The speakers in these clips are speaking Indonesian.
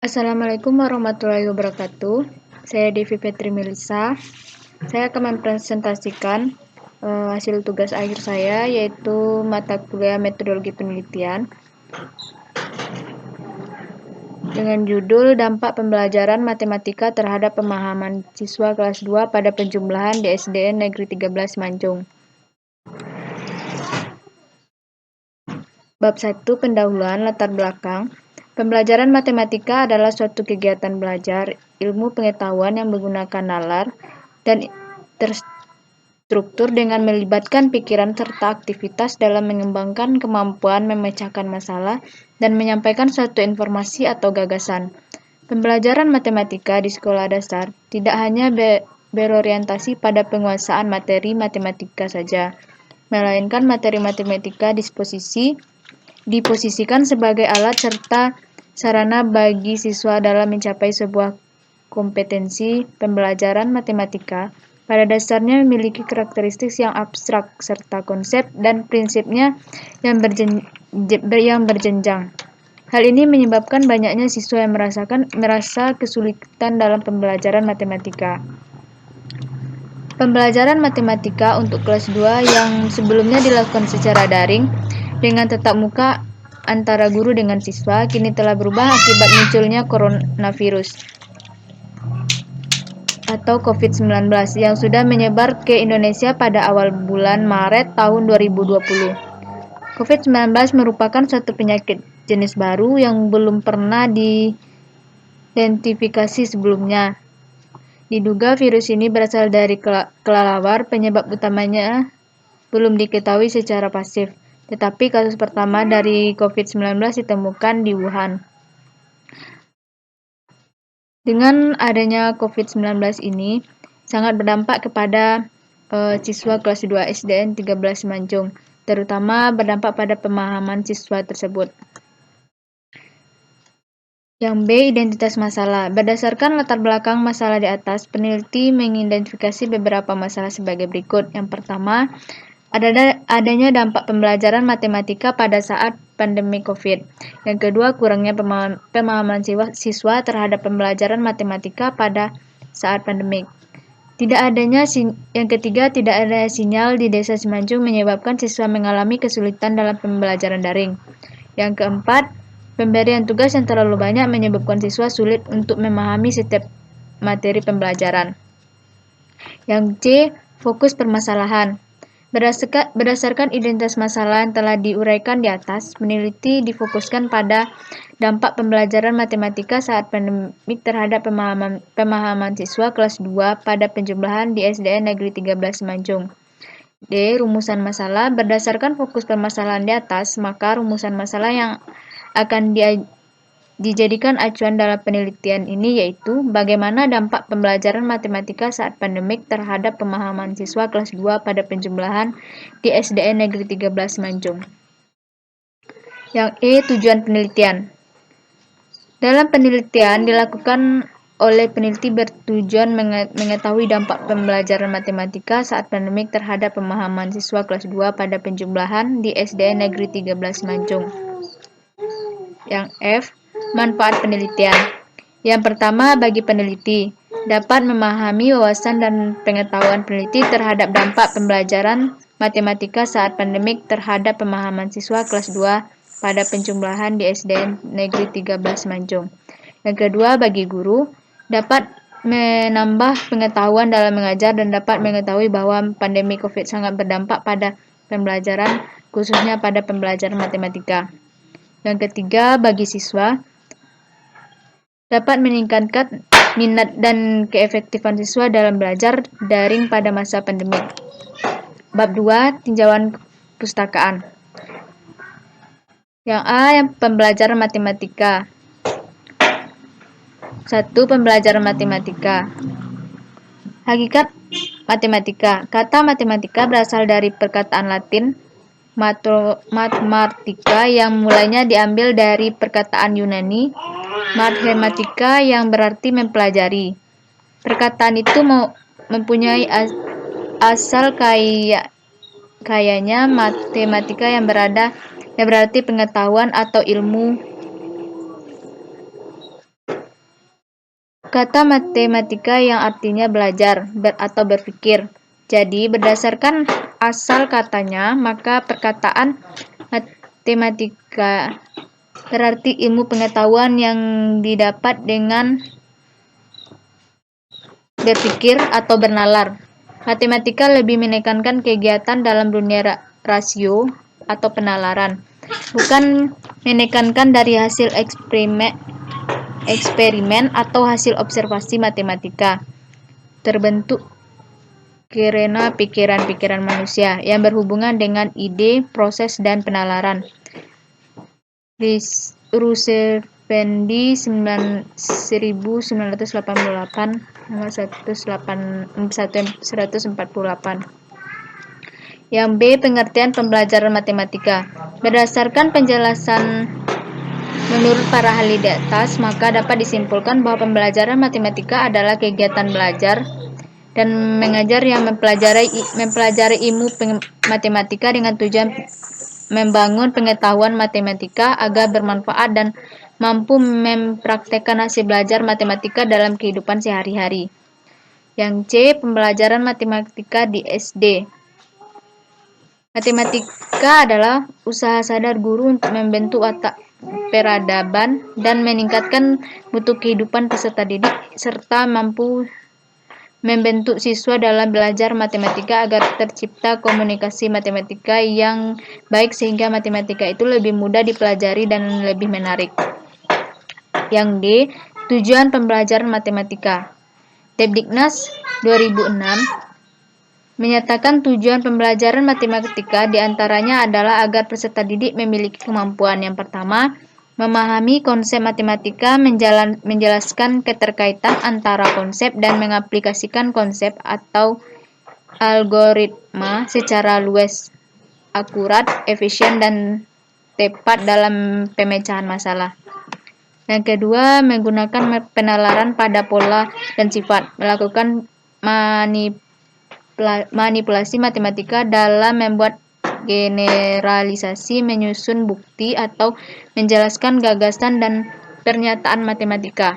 Assalamualaikum warahmatullahi wabarakatuh. Saya Devi Petri Melisa. Saya akan mempresentasikan hasil tugas akhir saya, yaitu mata kuliah metodologi penelitian dengan judul Dampak Pembelajaran Matematika Terhadap Pemahaman Siswa Kelas 2 pada Penjumlahan di SDN Negeri 13 Manjung. Bab 1. Pendahuluan latar belakang. Pembelajaran matematika adalah suatu kegiatan belajar ilmu pengetahuan yang menggunakan nalar dan terstruktur dengan melibatkan pikiran serta aktivitas dalam mengembangkan kemampuan memecahkan masalah dan menyampaikan suatu informasi atau gagasan. Pembelajaran matematika di sekolah dasar tidak hanya berorientasi pada penguasaan materi matematika saja, melainkan materi matematika diposisikan sebagai alat serta sarana bagi siswa dalam mencapai sebuah kompetensi. Pembelajaran matematika pada dasarnya memiliki karakteristik yang abstrak serta konsep dan prinsipnya yang berjenjang. Hal ini menyebabkan banyaknya siswa yang merasa kesulitan dalam pembelajaran matematika. Pembelajaran matematika untuk kelas 2 yang sebelumnya dilakukan secara daring dengan tatap muka antara guru dengan siswa kini telah berubah akibat munculnya coronavirus atau COVID-19 yang sudah menyebar ke Indonesia pada awal bulan Maret tahun 2020. COVID-19 merupakan suatu penyakit jenis baru yang belum pernah diidentifikasi sebelumnya. Diduga virus ini berasal dari kelelawar, penyebab utamanya belum diketahui secara pasif, tetapi kasus pertama dari COVID-19 ditemukan di Wuhan. Dengan adanya COVID-19 ini, sangat berdampak kepada siswa kelas 2 SDN 13 Manjung, terutama berdampak pada pemahaman siswa tersebut. Yang B. Identitas masalah. Berdasarkan latar belakang masalah di atas, peneliti mengidentifikasi beberapa masalah sebagai berikut. Yang pertama, adanya dampak pembelajaran matematika pada saat pandemi COVID. Yang kedua, kurangnya pemahaman siswa terhadap pembelajaran matematika pada saat pandemik. Yang ketiga, tidak ada sinyal di desa Semanjung menyebabkan siswa mengalami kesulitan dalam pembelajaran daring. Yang keempat, pemberian tugas yang terlalu banyak menyebabkan siswa sulit untuk memahami setiap materi pembelajaran. Yang C. Fokus permasalahan. Berdasarkan identitas masalah yang telah diuraikan di atas, peneliti difokuskan pada dampak pembelajaran matematika saat pandemik terhadap pemahaman siswa kelas 2 pada penjumlahan di SDN Negeri 13 Manjung. D. Rumusan masalah. Berdasarkan fokus permasalahan di atas, maka rumusan masalah yang akan dijadikan acuan dalam penelitian ini yaitu bagaimana dampak pembelajaran matematika saat pandemik terhadap pemahaman siswa kelas 2 pada penjumlahan di SDN Negeri 13 Manjung. Yang E. Tujuan penelitian. Dalam penelitian dilakukan oleh peneliti bertujuan mengetahui dampak pembelajaran matematika saat pandemik terhadap pemahaman siswa kelas 2 pada penjumlahan di SDN Negeri 13 Manjung. Yang F. Manfaat penelitian. Yang pertama, bagi peneliti, dapat memahami wawasan dan pengetahuan peneliti terhadap dampak pembelajaran matematika saat pandemik terhadap pemahaman siswa kelas 2 pada penjumlahan di SDN Negeri 13 Manjung. Yang kedua, bagi guru, dapat menambah pengetahuan dalam mengajar dan dapat mengetahui bahwa pandemi COVID sangat berdampak pada pembelajaran, khususnya pada pembelajaran matematika. Yang ketiga, bagi siswa, dapat meningkatkan minat dan keefektifan siswa dalam belajar daring pada masa pandemik. Bab 2. Tinjauan perpustakaan. Yang A. Pembelajaran matematika. 1. Pembelajaran matematika. Hakikat matematika. Kata matematika berasal dari perkataan Latin mathematika yang mulanya diambil dari perkataan Yunani mathematika yang berarti mempelajari. Perkataan itu mempunyai asal kayanya matematika yang berarti pengetahuan atau ilmu kata matematika yang artinya belajar atau berpikir. Jadi, berdasarkan asal katanya, maka perkataan matematika berarti ilmu pengetahuan yang didapat dengan berpikir atau bernalar. Matematika lebih menekankan kegiatan dalam dunia rasio atau penalaran, bukan menekankan dari hasil eksperimen atau hasil observasi matematika. Terbentuk karena pikiran-pikiran manusia yang berhubungan dengan ide, proses, dan penalaran. Rusefendi 1988 nomor 148. Yang B. Pengertian pembelajaran matematika. Berdasarkan penjelasan menurut para ahli di atas, maka dapat disimpulkan bahwa pembelajaran matematika adalah kegiatan belajar dan mengajar yang mempelajari ilmu matematika dengan tujuan membangun pengetahuan matematika agar bermanfaat dan mampu mempraktekkan hasil belajar matematika dalam kehidupan sehari-hari. Yang C. Pembelajaran matematika di SD. Matematika adalah usaha sadar guru untuk membentuk watak peradaban dan meningkatkan mutu kehidupan peserta didik serta mampu membentuk siswa dalam belajar matematika agar tercipta komunikasi matematika yang baik sehingga matematika itu lebih mudah dipelajari dan lebih menarik. Yang D. Tujuan pembelajaran matematika. Debdiknas 2006 menyatakan tujuan pembelajaran matematika diantaranya adalah agar peserta didik memiliki kemampuan yang pertama, memahami konsep matematika, menjelaskan keterkaitan antara konsep dan mengaplikasikan konsep atau algoritma secara luas, akurat, efisien, dan tepat dalam pemecahan masalah. Yang kedua, menggunakan penalaran pada pola dan sifat, melakukan manipulasi matematika dalam membuat generalisasi, menyusun bukti, atau menjelaskan gagasan dan pernyataan matematika.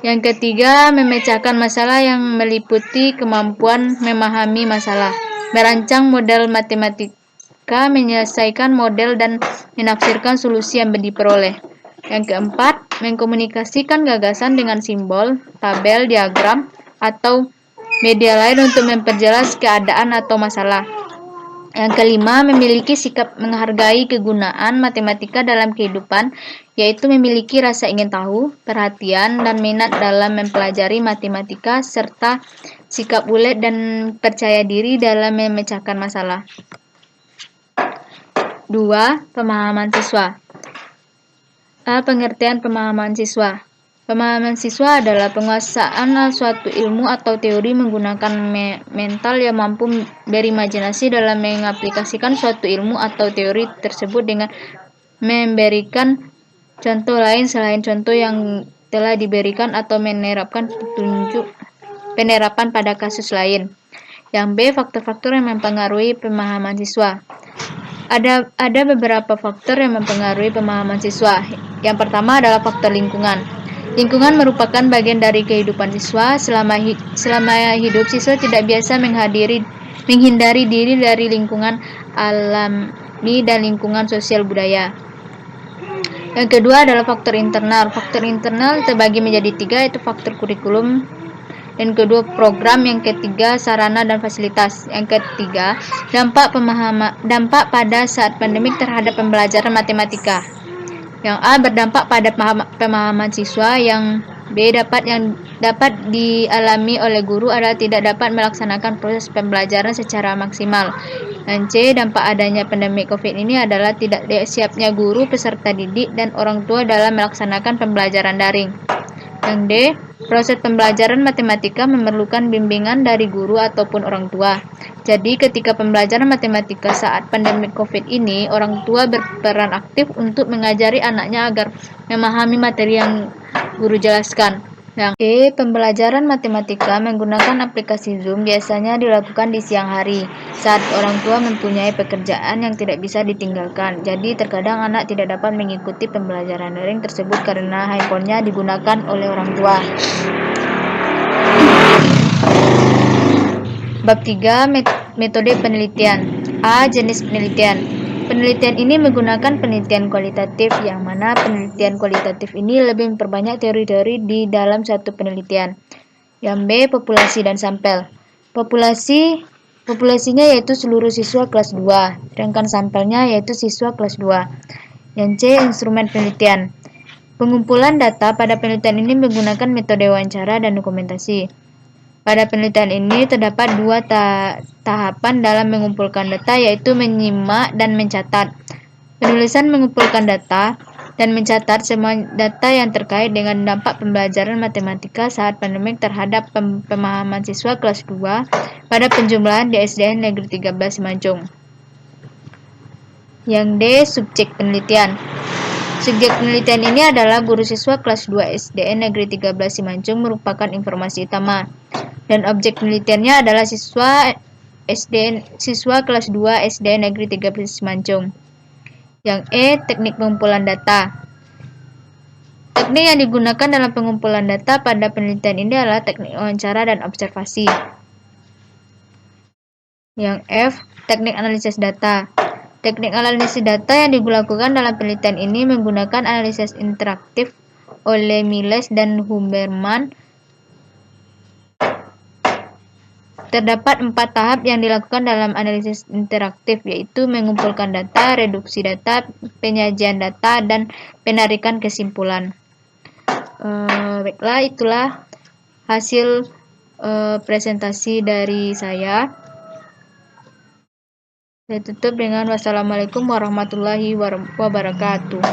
Yang ketiga, memecahkan masalah yang meliputi kemampuan memahami masalah, merancang model matematika, menyelesaikan model, dan menafsirkan solusi yang diperoleh. Yang keempat, mengkomunikasikan gagasan dengan simbol, tabel, diagram, atau media lain untuk memperjelas keadaan atau masalah. Yang kelima, memiliki sikap menghargai kegunaan matematika dalam kehidupan, yaitu memiliki rasa ingin tahu, perhatian, dan minat dalam mempelajari matematika, serta sikap ulet dan percaya diri dalam memecahkan masalah. 2. Pemahaman siswa. Pengertian pemahaman siswa. Pemahaman siswa adalah penguasaan suatu ilmu atau teori menggunakan mental yang mampu berimajinasi dalam mengaplikasikan suatu ilmu atau teori tersebut dengan memberikan contoh lain selain contoh yang telah diberikan atau menerapkan penerapan pada kasus lain. Yang B. Faktor-faktor yang mempengaruhi pemahaman siswa. Ada beberapa faktor yang mempengaruhi pemahaman siswa. Yang pertama adalah faktor lingkungan. Lingkungan merupakan bagian dari kehidupan siswa. Selama hidup, siswa tidak biasa menghindari diri dari lingkungan alami dan lingkungan sosial budaya. Yang kedua adalah faktor internal. Faktor internal terbagi menjadi 3, yaitu faktor kurikulum. Yang kedua program, yang ketiga sarana dan fasilitas. Yang ketiga, dampak pada saat pandemik terhadap pembelajaran matematika. Yang A. Berdampak pada pemahaman siswa. Yang B. Yang dapat dialami oleh guru adalah tidak dapat melaksanakan proses pembelajaran secara maksimal. Dan C. Dampak adanya pandemi COVID ini adalah tidak siapnya guru, peserta didik, dan orang tua dalam melaksanakan pembelajaran daring. Yang D. Proses pembelajaran matematika memerlukan bimbingan dari guru ataupun orang tua. Jadi ketika pembelajaran matematika saat pandemi COVID ini, orang tua berperan aktif untuk mengajari anaknya agar memahami materi yang guru jelaskan. Yang E. Pembelajaran matematika menggunakan aplikasi Zoom biasanya dilakukan di siang hari, saat orang tua mempunyai pekerjaan yang tidak bisa ditinggalkan. Jadi terkadang anak tidak dapat mengikuti pembelajaran daring tersebut karena handphonenya digunakan oleh orang tua. Bab 3. Metode penelitian. A. Jenis penelitian. Penelitian ini menggunakan penelitian kualitatif, yang mana penelitian kualitatif ini lebih memperbanyak teori-teori di dalam satu penelitian. Yang B. Populasi dan sampel. Populasinya yaitu seluruh siswa kelas 2, sedangkan sampelnya yaitu siswa kelas 2. Yang C. Instrumen penelitian. Pengumpulan data pada penelitian ini menggunakan metode wawancara dan dokumentasi. Pada penelitian ini terdapat dua tahapan dalam mengumpulkan data, yaitu menyimak dan mencatat. Penulisan mengumpulkan data dan mencatat semua data yang terkait dengan dampak pembelajaran matematika saat pandemik terhadap pemahaman siswa kelas 2 pada penjumlahan di SDN Negeri 13 Semanjung. Yang D. Subjek penelitian. Subjek penelitian ini adalah guru siswa kelas 2 SDN Negeri 13 Semanjung merupakan informasi utama. Dan objek penelitiannya adalah siswa kelas 2 SDN Negeri 13 Semanjung. Yang E. Teknik pengumpulan data. Teknik yang digunakan dalam pengumpulan data pada penelitian ini adalah teknik wawancara dan observasi. Yang F. Teknik analisis data. Teknik analisis data yang dilakukan dalam penelitian ini menggunakan analisis interaktif oleh Miles dan Huberman. Terdapat 4 tahap yang dilakukan dalam analisis interaktif, yaitu mengumpulkan data, reduksi data, penyajian data, dan penarikan kesimpulan. Baiklah, itulah hasil presentasi dari saya. Saya tutup dengan wassalamualaikum warahmatullahi wabarakatuh.